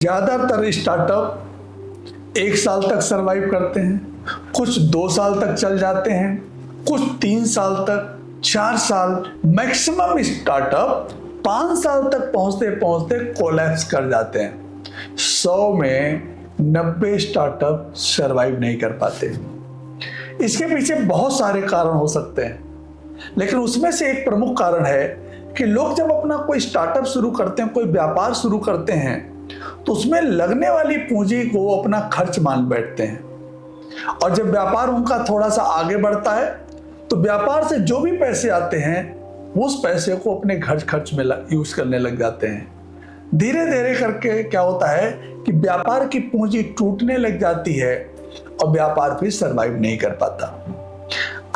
ज़्यादातर स्टार्टअप 1 साल तक सरवाइव करते हैं, कुछ 2 साल तक चल जाते हैं, कुछ 3 साल तक, 4 साल, मैक्सिमम स्टार्टअप 5 साल तक पहुंचते पहुंचते कोलैप्स कर जाते हैं। 100 में 90 स्टार्टअप सरवाइव नहीं कर पाते। इसके पीछे बहुत सारे कारण हो सकते हैं, लेकिन उसमें से एक प्रमुख कारण है कि लोग जब अपना कोई स्टार्टअप शुरू करते हैं, कोई व्यापार शुरू करते हैं, तो उसमें लगने वाली पूंजी को अपना खर्च मान बैठते हैं। और जब व्यापार उनका थोड़ा सा आगे बढ़ता है तो व्यापार से जो भी पैसे आते हैं उस पैसे को अपने घर खर्च में यूज करने लग जाते हैं। धीरे धीरे करके क्या होता है कि व्यापार की पूंजी टूटने लग जाती है और व्यापार फिर सरवाइव नहीं कर पाता।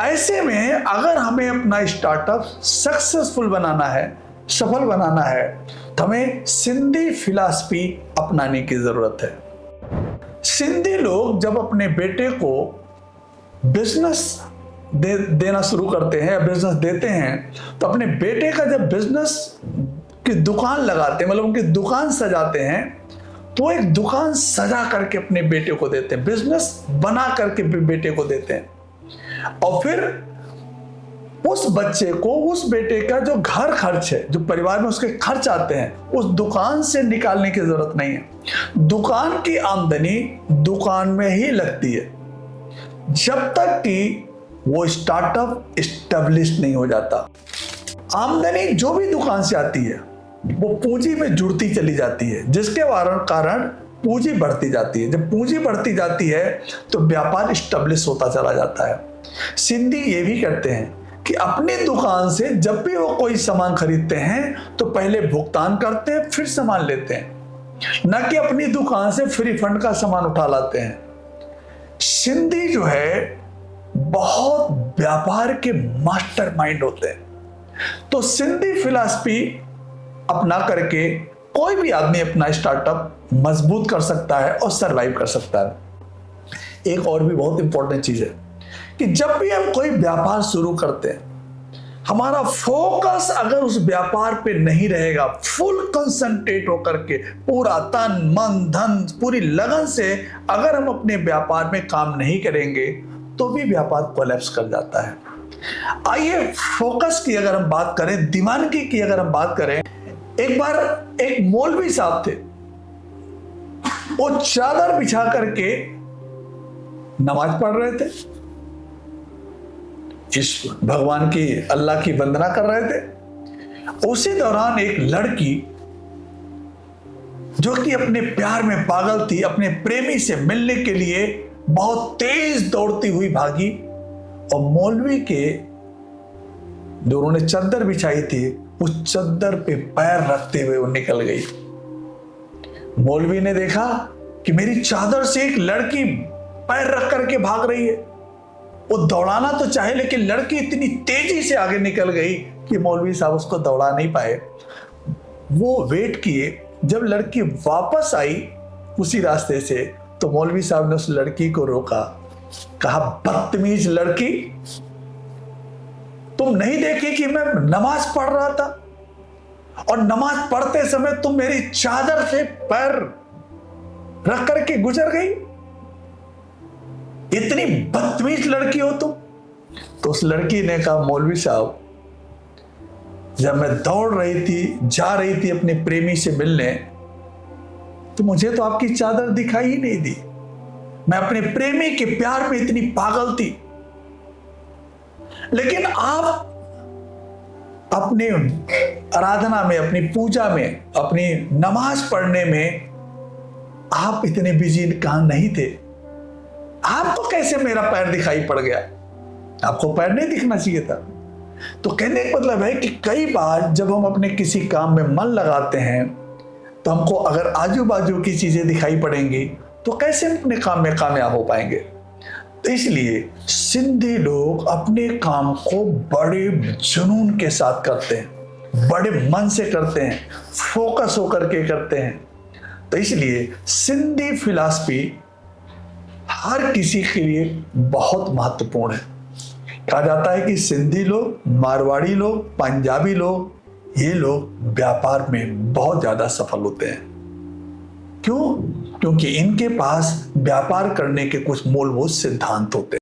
ऐसे में अगर हमें अपना स्टार्टअप सक्सेसफुल बनाना है, सफल बनाना है, तो हमें सिंधी फिलॉसफी अपनाने की जरूरत है। सिंधी लोग जब अपने बेटे को बिजनेस देना शुरू करते हैं या बिजनेस देते हैं, तो अपने बेटे का जब बिजनेस की दुकान लगाते हैं, मतलब उनकी दुकान सजाते हैं, तो एक दुकान सजा करके अपने बेटे को देते हैं, बिजनेस बना करके बेटे को देते हैं। और फिर उस बच्चे को, उस बेटे का जो घर खर्च है, जो परिवार में उसके खर्च आते हैं, उस दुकान से निकालने की जरूरत नहीं है। दुकान की आमदनी दुकान में ही लगती है जब तक कि वो स्टार्टअप एस्टेब्लिश नहीं हो जाता। आमदनी जो भी दुकान से आती है वो पूंजी में जुड़ती चली जाती है, जिसके कारण पूंजी बढ़ती जाती है। जब पूंजी बढ़ती जाती है तो व्यापार एस्टेब्लिश होता चला जाता है। सिंधी ये भी करते हैं कि अपनी दुकान से जब भी वो कोई सामान खरीदते हैं तो पहले भुगतान करते हैं, फिर सामान लेते हैं, न कि अपनी दुकान से फ्री फंड का सामान उठा लाते हैं। सिंधी जो है बहुत व्यापार के मास्टरमाइंड होते हैं। तो सिंधी फिलॉसफी अपना करके कोई भी आदमी अपना स्टार्टअप मजबूत कर सकता है और सरवाइव कर सकता है। एक और भी बहुत इंपॉर्टेंट चीज है कि जब भी हम कोई व्यापार शुरू करते हैं, हमारा फोकस अगर उस व्यापार पे नहीं रहेगा, फुल कंसंट्रेट होकर के पूरा तन मन धन पूरी लगन से अगर हम अपने व्यापार में काम नहीं करेंगे तो भी व्यापार कोलैप्स कर जाता है। आइए फोकस की अगर हम बात करें, दीवानगी की अगर हम बात करें, एक बार एक मौलवी साहब थे, वो चादर बिछा करके नमाज पढ़ रहे थे, इस भगवान की, अल्लाह की वंदना कर रहे थे। उसी दौरान एक लड़की जो कि अपने प्यार में पागल थी, अपने प्रेमी से मिलने के लिए बहुत तेज दौड़ती हुई भागी और मौलवी के जो उन्होंने चादर बिछाई थी उस चादर पे पैर रखते हुए वो निकल गई। मौलवी ने देखा कि मेरी चादर से एक लड़की पैर रख करके भाग रही है। वो दौड़ाना तो चाहे, लेकिन लड़की इतनी तेजी से आगे निकल गई कि मौलवी साहब उसको दौड़ा नहीं पाए। वो वेट किए, जब लड़की वापस आई उसी रास्ते से, तो मौलवी साहब ने उस लड़की को रोका, कहा, बदतमीज लड़की, तुम नहीं देखी कि मैं नमाज पढ़ रहा था और नमाज पढ़ते समय तुम मेरी चादर से पैर रख करके गुजर गई? इतनी बदतमीज लड़की हो तुम? तो उस लड़की ने कहा, मौलवी साहब, जब मैं दौड़ रही थी, जा रही थी अपने प्रेमी से मिलने, तो मुझे तो आपकी चादर दिखाई ही नहीं दी। मैं अपने प्रेमी के प्यार में इतनी पागल थी, लेकिन आप अपने आराधना में, अपनी पूजा में, अपनी नमाज पढ़ने में आप इतने बिजी कहां नहीं थे? आपको कैसे मेरा पैर दिखाई पड़ गया? आपको पैर नहीं दिखना चाहिए था। तो कहने का मतलब है कि कई बार जब हम अपने किसी काम में मन लगाते हैं तो हमको अगर आजू बाजू की चीजें दिखाई पड़ेंगी तो कैसे हम अपने काम में कामयाब हो पाएंगे? तो इसलिए सिंधी लोग अपने काम को बड़े जुनून के साथ करते हैं, बड़े मन से करते हैं, फोकस होकर के करते हैं। तो इसलिए सिंधी फिलॉसफी हर किसी के लिए बहुत महत्वपूर्ण है। कहा जाता है कि सिंधी लोग, मारवाड़ी लोग, पंजाबी लोग, ये लोग व्यापार में बहुत ज्यादा सफल होते हैं। क्यों? क्योंकि इनके पास व्यापार करने के कुछ मूलभूत सिद्धांत होते हैं।